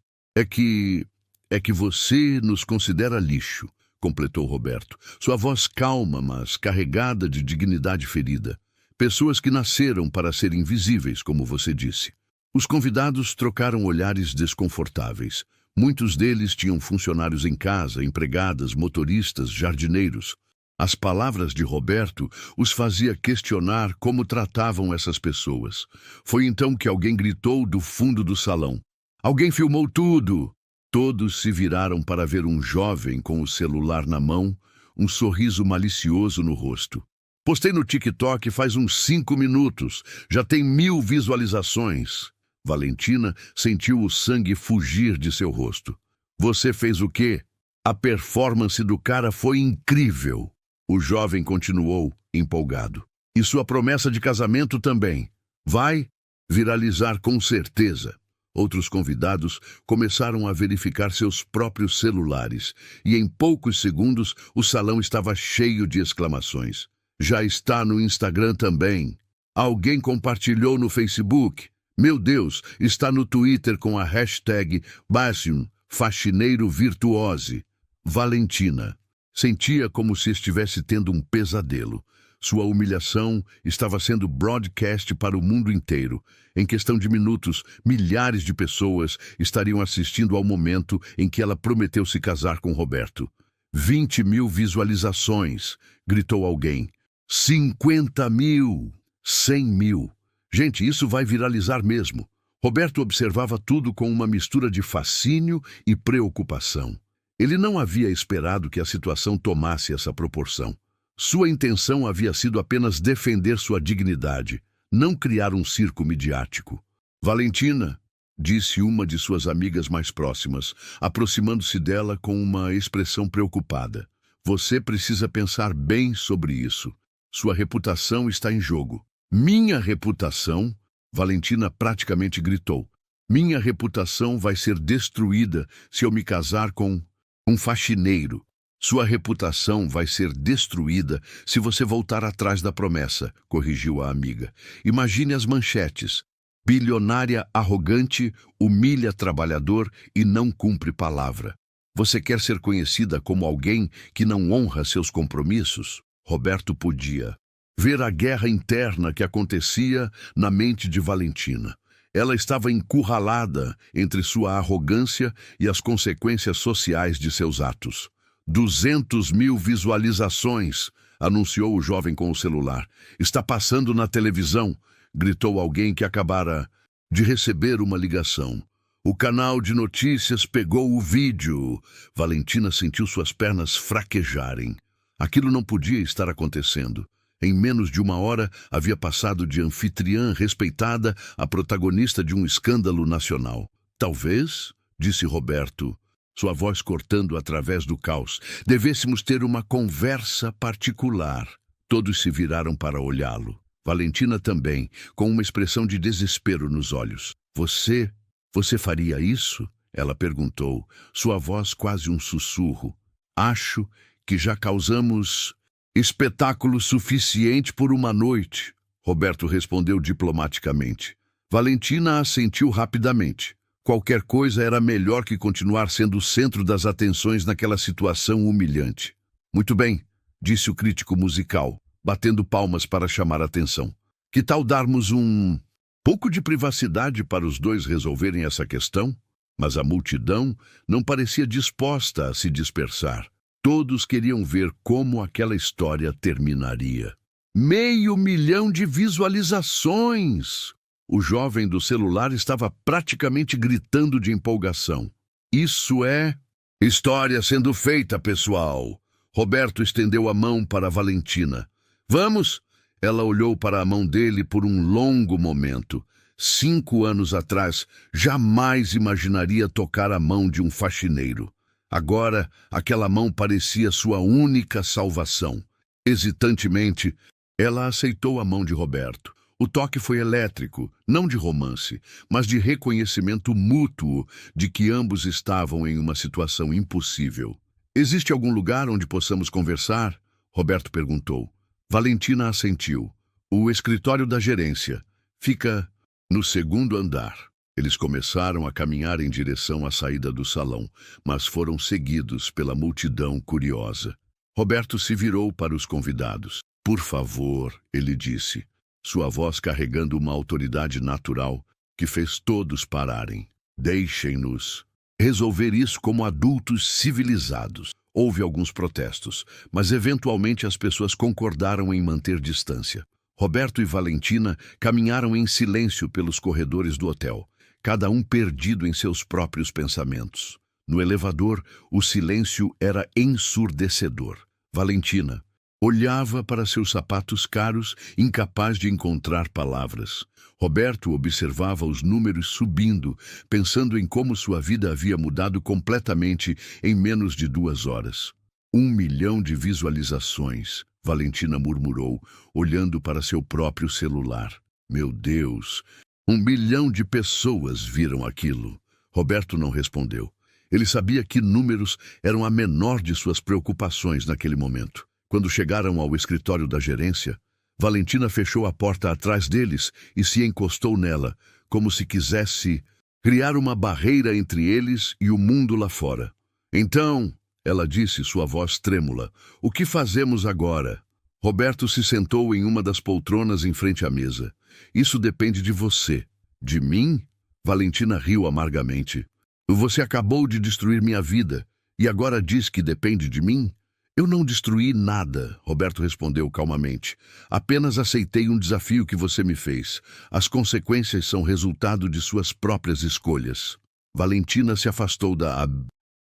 você nos considera lixo, completou Roberto. Sua voz calma, mas carregada de dignidade ferida. Pessoas que nasceram para ser invisíveis, como você disse. Os convidados trocaram olhares desconfortáveis. Muitos deles tinham funcionários em casa, empregadas, motoristas, jardineiros. As palavras de Roberto os fazia questionar como tratavam essas pessoas. Foi então que alguém gritou do fundo do salão. Alguém filmou tudo! Todos se viraram para ver um jovem com o celular na mão, um sorriso malicioso no rosto. Postei no TikTok faz uns 5 minutos. Já tem 1000 visualizações. Valentina sentiu o sangue fugir de seu rosto. Você fez o quê? A performance do cara foi incrível. O jovem continuou, empolgado. E sua promessa de casamento também. Vai viralizar com certeza. Outros convidados começaram a verificar seus próprios celulares, e em poucos segundos o salão estava cheio de exclamações. Já está no Instagram também. Alguém compartilhou no Facebook. Meu Deus, está no Twitter com a hashtag Bassium, faxineiro virtuose. Valentina sentia como se estivesse tendo um pesadelo. Sua humilhação estava sendo broadcast para o mundo inteiro. Em questão de minutos, milhares de pessoas estariam assistindo ao momento em que ela prometeu se casar com Roberto. 20.000 visualizações, gritou alguém. 50.000, 100.000. Gente, isso vai viralizar mesmo. Roberto observava tudo com uma mistura de fascínio e preocupação. Ele não havia esperado que a situação tomasse essa proporção. Sua intenção havia sido apenas defender sua dignidade, não criar um circo midiático. Valentina, disse uma de suas amigas mais próximas, aproximando-se dela com uma expressão preocupada. Você precisa pensar bem sobre isso. Sua reputação está em jogo. Minha reputação? Valentina praticamente gritou. Minha reputação vai ser destruída se eu me casar com um faxineiro. Sua reputação vai ser destruída se você voltar atrás da promessa, corrigiu a amiga. Imagine as manchetes. Bilionária arrogante, humilha trabalhador e não cumpre palavra. Você quer ser conhecida como alguém que não honra seus compromissos? Roberto podia ver a guerra interna que acontecia na mente de Valentina. Ela estava encurralada entre sua arrogância e as consequências sociais de seus atos. 200.000 visualizações, anunciou o jovem com o celular. Está passando na televisão, gritou alguém que acabara de receber uma ligação. O canal de notícias pegou o vídeo. Valentina sentiu suas pernas fraquejarem. Aquilo não podia estar acontecendo. Em menos de uma hora, havia passado de anfitriã respeitada a protagonista de um escândalo nacional. Talvez, disse Roberto, sua voz cortando através do caos, devêssemos ter uma conversa particular. Todos se viraram para olhá-lo. Valentina também, com uma expressão de desespero nos olhos. Você faria isso? Ela perguntou, sua voz quase um sussurro. Acho que já causamos espetáculo suficiente por uma noite, Roberto respondeu diplomaticamente. Valentina assentiu rapidamente. Qualquer coisa era melhor que continuar sendo o centro das atenções naquela situação humilhante. Muito bem, disse o crítico musical, batendo palmas para chamar a atenção. Que tal darmos um pouco de privacidade para os dois resolverem essa questão? Mas a multidão não parecia disposta a se dispersar. Todos queriam ver como aquela história terminaria. 500 mil de visualizações! O jovem do celular estava praticamente gritando de empolgação. Isso é história sendo feita, pessoal. Roberto estendeu a mão para Valentina. Vamos? Ela olhou para a mão dele por um longo momento. 5 anos atrás, jamais imaginaria tocar a mão de um faxineiro. Agora, aquela mão parecia sua única salvação. Hesitantemente, ela aceitou a mão de Roberto. O toque foi elétrico, não de romance, mas de reconhecimento mútuo de que ambos estavam em uma situação impossível. Existe algum lugar onde possamos conversar? Roberto perguntou. Valentina assentiu. O escritório da gerência. Fica no 2º andar. Eles começaram a caminhar em direção à saída do salão, mas foram seguidos pela multidão curiosa. Roberto se virou para os convidados. Por favor, ele disse, sua voz carregando uma autoridade natural que fez todos pararem. Deixem-nos resolver isso como adultos civilizados. Houve alguns protestos, mas eventualmente as pessoas concordaram em manter distância. Roberto e Valentina caminharam em silêncio pelos corredores do hotel, cada um perdido em seus próprios pensamentos. No elevador, o silêncio era ensurdecedor. Valentina olhava para seus sapatos caros, incapaz de encontrar palavras. Roberto observava os números subindo, pensando em como sua vida havia mudado completamente em menos de 2 horas. 1 milhão de visualizações, Valentina murmurou, olhando para seu próprio celular. Meu Deus! 1 milhão de pessoas viram aquilo. Roberto não respondeu. Ele sabia que números eram a menor de suas preocupações naquele momento. Quando chegaram ao escritório da gerência, Valentina fechou a porta atrás deles e se encostou nela, como se quisesse criar uma barreira entre eles e o mundo lá fora. Então, ela disse, sua voz trêmula, o que fazemos agora? Roberto se sentou em uma das poltronas em frente à mesa. Isso depende de você. De mim? Valentina riu amargamente. Você acabou de destruir minha vida e agora diz que depende de mim? Eu não destruí nada, Roberto respondeu calmamente. Apenas aceitei um desafio que você me fez. As consequências são resultado de suas próprias escolhas. Valentina se afastou da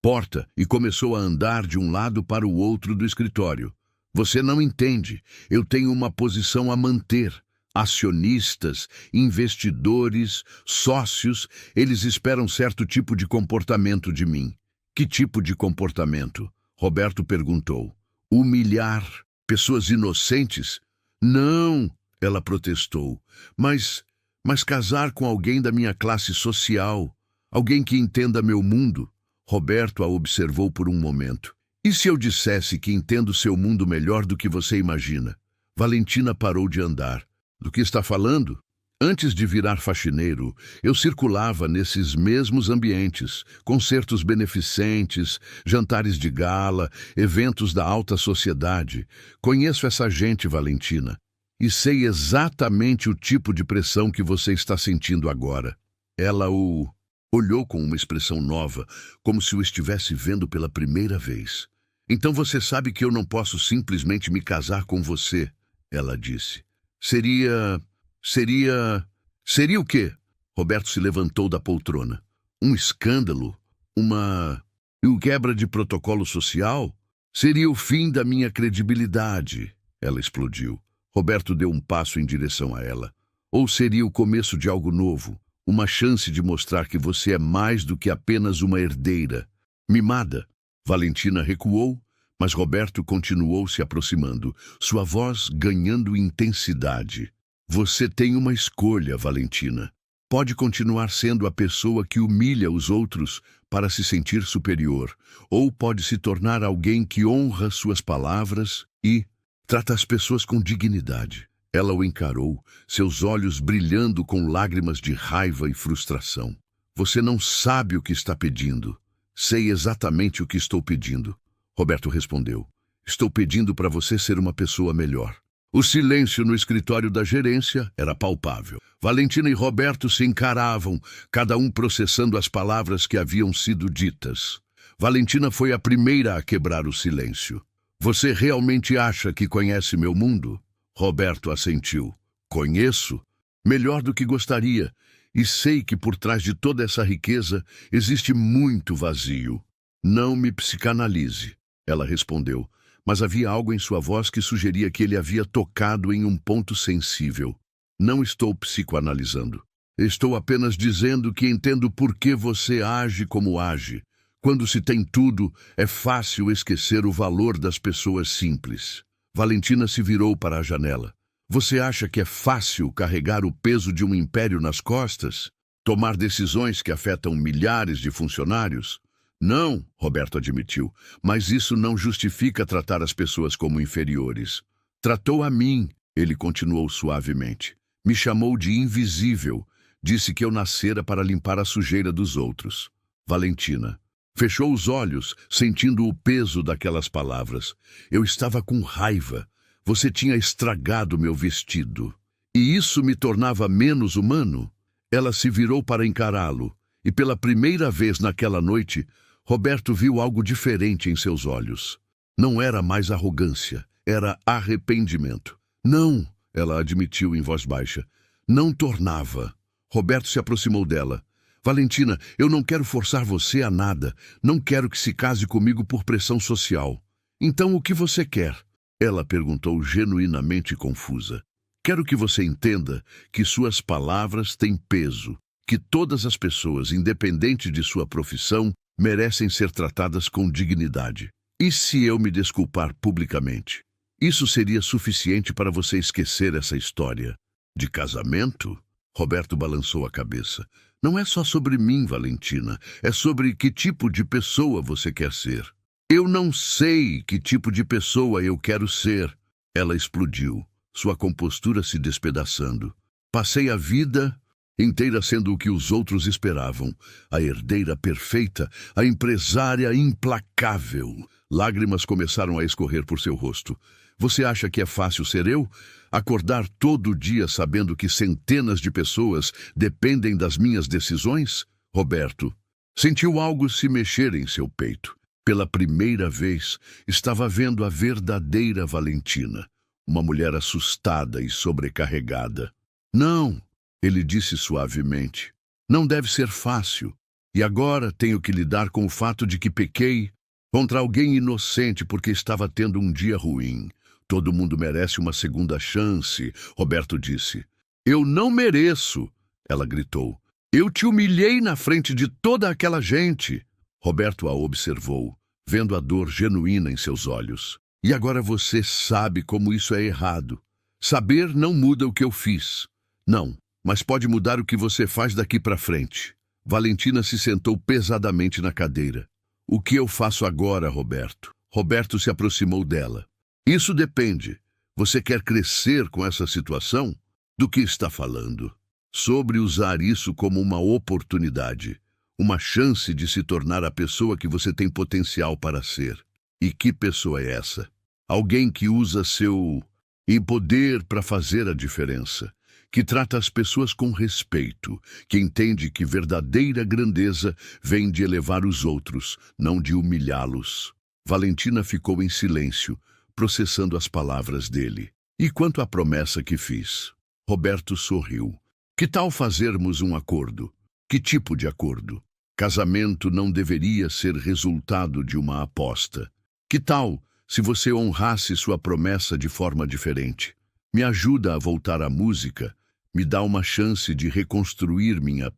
porta e começou a andar de um lado para o outro do escritório. Você não entende. Eu tenho uma posição a manter. Acionistas, investidores, sócios, eles esperam certo tipo de comportamento de mim. Que tipo de comportamento? Roberto perguntou. Humilhar pessoas inocentes? Não, ela protestou. Mas casar com alguém da minha classe social, alguém que entenda meu mundo. Roberto a observou por um momento. E se eu dissesse que entendo seu mundo melhor do que você imagina? Valentina parou de andar. Do que está falando? Antes de virar faxineiro, eu circulava nesses mesmos ambientes, concertos beneficentes, jantares de gala, eventos da alta sociedade. Conheço essa gente, Valentina, e sei exatamente o tipo de pressão que você está sentindo agora. Ela o olhou com uma expressão nova, como se o estivesse vendo pela primeira vez. Então você sabe que eu não posso simplesmente me casar com você, ela disse. Seria o quê? Roberto se levantou da poltrona. Um escândalo? Uma quebra de protocolo social? Seria o fim da minha credibilidade. Ela explodiu. Roberto deu um passo em direção a ela. Ou seria o começo de algo novo? Uma chance de mostrar que você é mais do que apenas uma herdeira. Mimada. Valentina recuou, mas Roberto continuou se aproximando, sua voz ganhando intensidade. Você tem uma escolha, Valentina. Pode continuar sendo a pessoa que humilha os outros para se sentir superior, ou pode se tornar alguém que honra suas palavras e trata as pessoas com dignidade. Ela o encarou, seus olhos brilhando com lágrimas de raiva e frustração. Você não sabe o que está pedindo. Sei exatamente o que estou pedindo. Roberto respondeu. Estou pedindo para você ser uma pessoa melhor. O silêncio no escritório da gerência era palpável. Valentina e Roberto se encaravam, cada um processando as palavras que haviam sido ditas. Valentina foi a primeira a quebrar o silêncio. Você realmente acha que conhece meu mundo? Roberto assentiu. Conheço? Melhor do que gostaria. E sei que por trás de toda essa riqueza existe muito vazio. Não me psicanalize, ela respondeu. Mas havia algo em sua voz que sugeria que ele havia tocado em um ponto sensível. Não estou psicoanalisando. Estou apenas dizendo que entendo por que você age como age. Quando se tem tudo, é fácil esquecer o valor das pessoas simples. Valentina se virou para a janela. Você acha que é fácil carregar o peso de um império nas costas? Tomar decisões que afetam milhares de funcionários? Não, Roberto admitiu, mas isso não justifica tratar as pessoas como inferiores. Tratou a mim, ele continuou suavemente. Me chamou de invisível. Disse que eu nascera para limpar a sujeira dos outros. Valentina fechou os olhos, sentindo o peso daquelas palavras. Eu estava com raiva. Você tinha estragado meu vestido. E isso me tornava menos humano? Ela se virou para encará-lo, e pela primeira vez naquela noite, Roberto viu algo diferente em seus olhos. Não era mais arrogância, era arrependimento. Não, ela admitiu em voz baixa. Não tornava. Roberto se aproximou dela. Valentina, eu não quero forçar você a nada. Não quero que se case comigo por pressão social. Então o que você quer? Ela perguntou genuinamente confusa. Quero que você entenda que suas palavras têm peso, que todas as pessoas, independente de sua profissão, merecem ser tratadas com dignidade. E se eu me desculpar publicamente? Isso seria suficiente para você esquecer essa história de casamento? Roberto balançou a cabeça. Não é só sobre mim, Valentina. É sobre que tipo de pessoa você quer ser. Eu não sei que tipo de pessoa eu quero ser. Ela explodiu, sua compostura se despedaçando. Passei a vida inteira sendo o que os outros esperavam. A herdeira perfeita, a empresária implacável. Lágrimas começaram a escorrer por seu rosto. Você acha que é fácil ser eu? Acordar todo dia sabendo que centenas de pessoas dependem das minhas decisões? Roberto sentiu algo se mexer em seu peito. Pela primeira vez, estava vendo a verdadeira Valentina, uma mulher assustada e sobrecarregada. Não, ele disse suavemente. Não deve ser fácil. E agora tenho que lidar com o fato de que pequei contra alguém inocente porque estava tendo um dia ruim. Todo mundo merece uma segunda chance, Roberto disse. Eu não mereço, ela gritou. Eu te humilhei na frente de toda aquela gente. Roberto a observou, vendo a dor genuína em seus olhos. E agora você sabe como isso é errado. Saber não muda o que eu fiz. Não, mas pode mudar o que você faz daqui para frente. Valentina se sentou pesadamente na cadeira. O que eu faço agora, Roberto? Roberto se aproximou dela. Isso depende. Você quer crescer com essa situação? Do que está falando? Sobre usar isso como uma oportunidade, uma chance de se tornar a pessoa que você tem potencial para ser. E que pessoa é essa? Alguém que usa seu poder para fazer a diferença, que trata as pessoas com respeito, que entende que verdadeira grandeza vem de elevar os outros, não de humilhá-los. Valentina ficou em silêncio, processando as palavras dele. E quanto à promessa que fiz? Roberto sorriu. Que tal fazermos um acordo? Que tipo de acordo? Casamento não deveria ser resultado de uma aposta. Que tal se você honrasse sua promessa de forma diferente? Me ajuda a voltar à música, me dá uma chance de reconstruir minha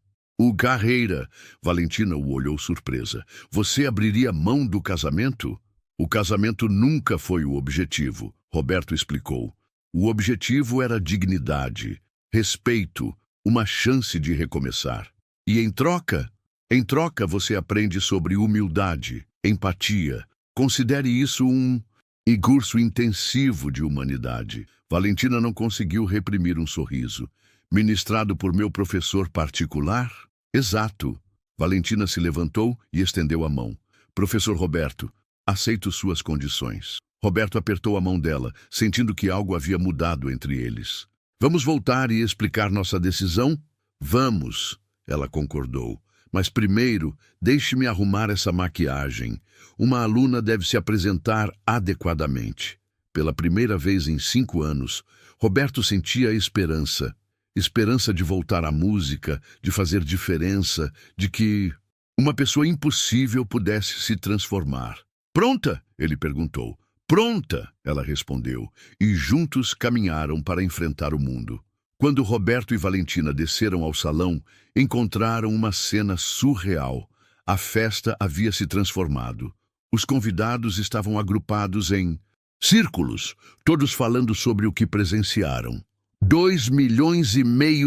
carreira. Valentina o olhou surpresa. Você abriria mão do casamento? O casamento nunca foi o objetivo, Roberto explicou. O objetivo era dignidade, respeito, uma chance de recomeçar. E em troca você aprende sobre humildade, empatia. Considere isso um curso intensivo de humanidade. Valentina não conseguiu reprimir um sorriso. Ministrado por meu professor particular? Exato. Valentina se levantou e estendeu a mão. Professor Roberto, aceito suas condições. Roberto apertou a mão dela, sentindo que algo havia mudado entre eles. Vamos voltar e explicar nossa decisão? Vamos, ela concordou. Mas primeiro, deixe-me arrumar essa maquiagem. Uma aluna deve se apresentar adequadamente. Pela primeira vez em 5 anos, Roberto sentia esperança. Esperança de voltar à música, de fazer diferença, de que uma pessoa impossível pudesse se transformar. Pronta? Ele perguntou. Pronta, ela respondeu, e juntos caminharam para enfrentar o mundo. Quando Roberto e Valentina desceram ao salão, encontraram uma cena surreal. A festa havia se transformado. Os convidados estavam agrupados em círculos, todos falando sobre o que presenciaram. 2,5 milhões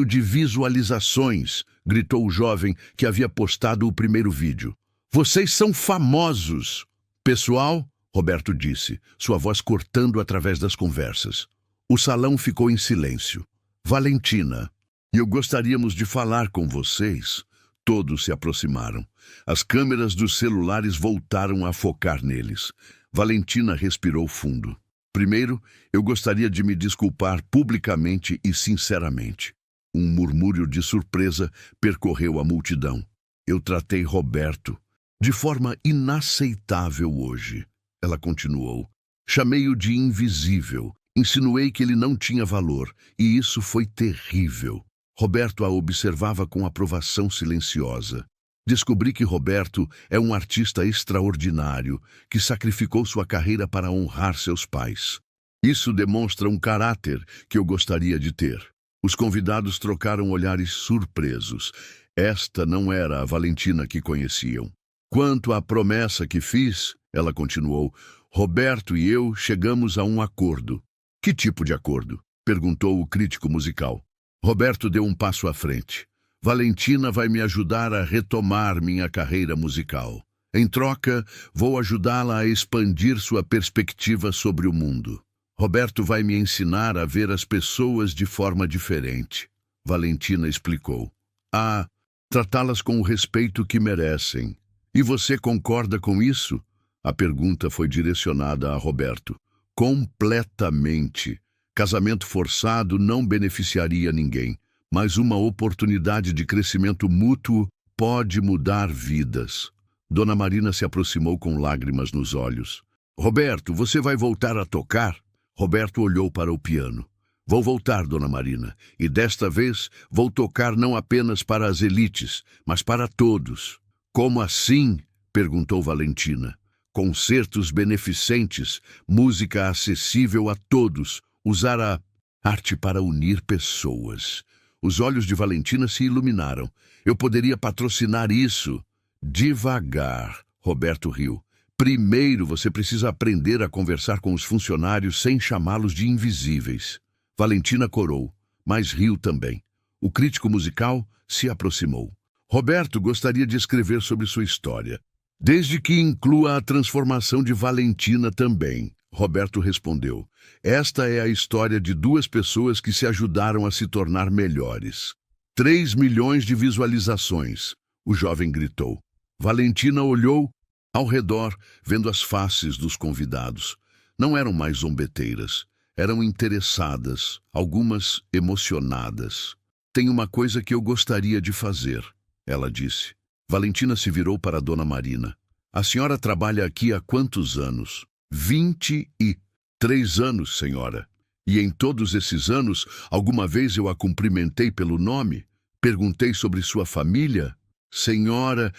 de visualizações, gritou o jovem que havia postado o primeiro vídeo. Vocês são famosos! Pessoal, Roberto disse, sua voz cortando através das conversas. O salão ficou em silêncio. Valentina, eu gostaríamos de falar com vocês. Todos se aproximaram. As câmeras dos celulares voltaram a focar neles. Valentina respirou fundo. Primeiro, eu gostaria de me desculpar publicamente e sinceramente. Um murmúrio de surpresa percorreu a multidão. Eu tratei Roberto de forma inaceitável hoje. Ela continuou. Chamei-o de invisível. Insinuei que ele não tinha valor, e isso foi terrível. Roberto a observava com aprovação silenciosa. Descobri que Roberto é um artista extraordinário, que sacrificou sua carreira para honrar seus pais. Isso demonstra um caráter que eu gostaria de ter. Os convidados trocaram olhares surpresos. Esta não era a Valentina que conheciam. Quanto à promessa que fiz, ela continuou, Roberto e eu chegamos a um acordo. Que tipo de acordo? Perguntou o crítico musical. Roberto deu um passo à frente. Valentina vai me ajudar a retomar minha carreira musical. Em troca, vou ajudá-la a expandir sua perspectiva sobre o mundo. Roberto vai me ensinar a ver as pessoas de forma diferente. Valentina explicou. A tratá-las com o respeito que merecem. E você concorda com isso? A pergunta foi direcionada a Roberto. Completamente. Casamento forçado não beneficiaria ninguém, mas uma oportunidade de crescimento mútuo pode mudar vidas. Dona Marina se aproximou com lágrimas nos olhos. Roberto, você vai voltar a tocar? Roberto olhou para o piano. Vou voltar, Dona Marina, e desta vez vou tocar não apenas para as elites, mas para todos. Como assim? Perguntou Valentina. Concertos beneficentes, música acessível a todos, usar a arte para unir pessoas. Os olhos de Valentina se iluminaram. Eu poderia patrocinar isso. Devagar, Roberto riu. Primeiro você precisa aprender a conversar com os funcionários sem chamá-los de invisíveis. Valentina corou, mas riu também. O crítico musical se aproximou. Roberto gostaria de escrever sobre sua história. Desde que inclua a transformação de Valentina também, Roberto respondeu. Esta é a história de duas pessoas que se ajudaram a se tornar melhores. 3 milhões de visualizações, o jovem gritou. Valentina olhou ao redor, vendo as faces dos convidados. Não eram mais zombeteiras, eram interessadas, algumas emocionadas. Tem uma coisa que eu gostaria de fazer, ela disse. Valentina se virou para Dona Marina. A senhora trabalha aqui há quantos anos? 23 anos, senhora. E em todos esses anos, alguma vez eu a cumprimentei pelo nome? Perguntei sobre sua família? Senhora,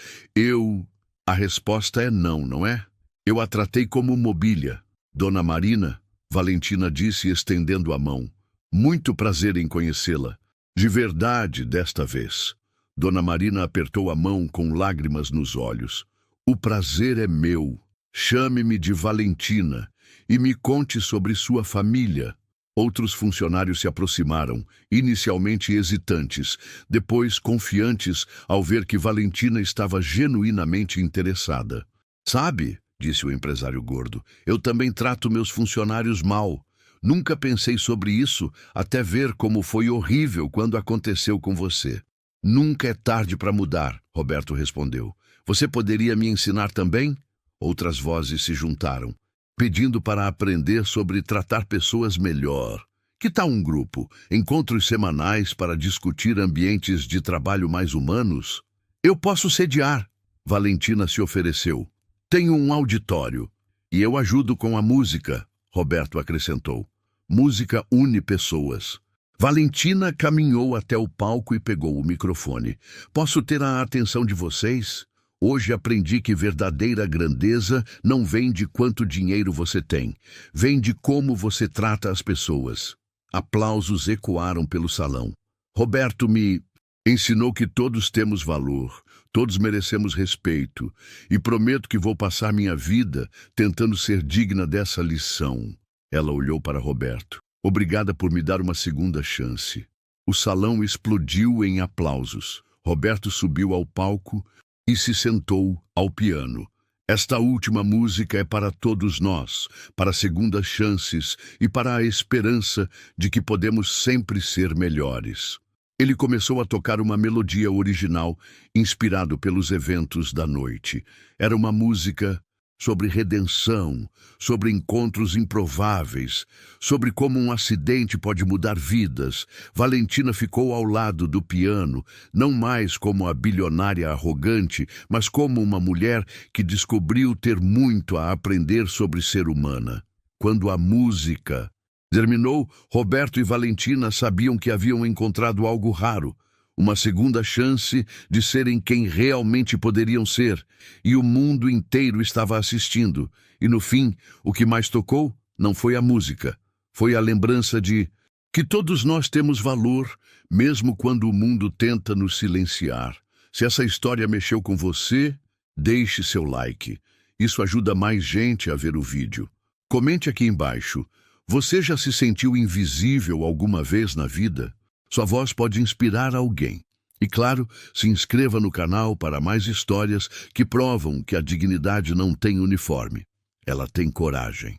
A resposta é não, não é? Eu a tratei como mobília. Dona Marina, Valentina disse estendendo a mão. Muito prazer em conhecê-la. De verdade, desta vez. Dona Marina apertou a mão com lágrimas nos olhos. O prazer é meu. Chame-me de Valentina e me conte sobre sua família. Outros funcionários se aproximaram, inicialmente hesitantes, depois confiantes ao ver que Valentina estava genuinamente interessada. Sabe, disse o empresário gordo, eu também trato meus funcionários mal. Nunca pensei sobre isso até ver como foi horrível quando aconteceu com você. Nunca é tarde para mudar, Roberto respondeu. Você poderia me ensinar também? Outras vozes se juntaram, pedindo para aprender sobre tratar pessoas melhor. Que tal um grupo? Encontros semanais para discutir ambientes de trabalho mais humanos? Eu posso sediar, Valentina se ofereceu. Tenho um auditório. E eu ajudo com a música, Roberto acrescentou. Música une pessoas. Valentina caminhou até o palco e pegou o microfone. Posso ter a atenção de vocês? Hoje aprendi que verdadeira grandeza não vem de quanto dinheiro você tem. Vem de como você trata as pessoas. Aplausos ecoaram pelo salão. Roberto me ensinou que todos temos valor, todos merecemos respeito, e prometo que vou passar minha vida tentando ser digna dessa lição. Ela olhou para Roberto. Obrigada por me dar uma segunda chance. O salão explodiu em aplausos. Roberto subiu ao palco e se sentou ao piano. Esta última música é para todos nós, para segundas chances e para a esperança de que podemos sempre ser melhores. Ele começou a tocar uma melodia original, inspirado pelos eventos da noite. Era uma música sobre redenção, sobre encontros improváveis, sobre como um acidente pode mudar vidas. Valentina ficou ao lado do piano, não mais como a bilionária arrogante, mas como uma mulher que descobriu ter muito a aprender sobre ser humana. Quando a música terminou, Roberto e Valentina sabiam que haviam encontrado algo raro. Uma segunda chance de serem quem realmente poderiam ser, e o mundo inteiro estava assistindo. E no fim, o que mais tocou não foi a música, foi a lembrança de que todos nós temos valor, mesmo quando o mundo tenta nos silenciar. Se essa história mexeu com você, deixe seu like. Isso ajuda mais gente a ver o vídeo. Comente aqui embaixo. Você já se sentiu invisível alguma vez na vida? Sua voz pode inspirar alguém. E claro, se inscreva no canal para mais histórias que provam que a dignidade não tem uniforme. Ela tem coragem.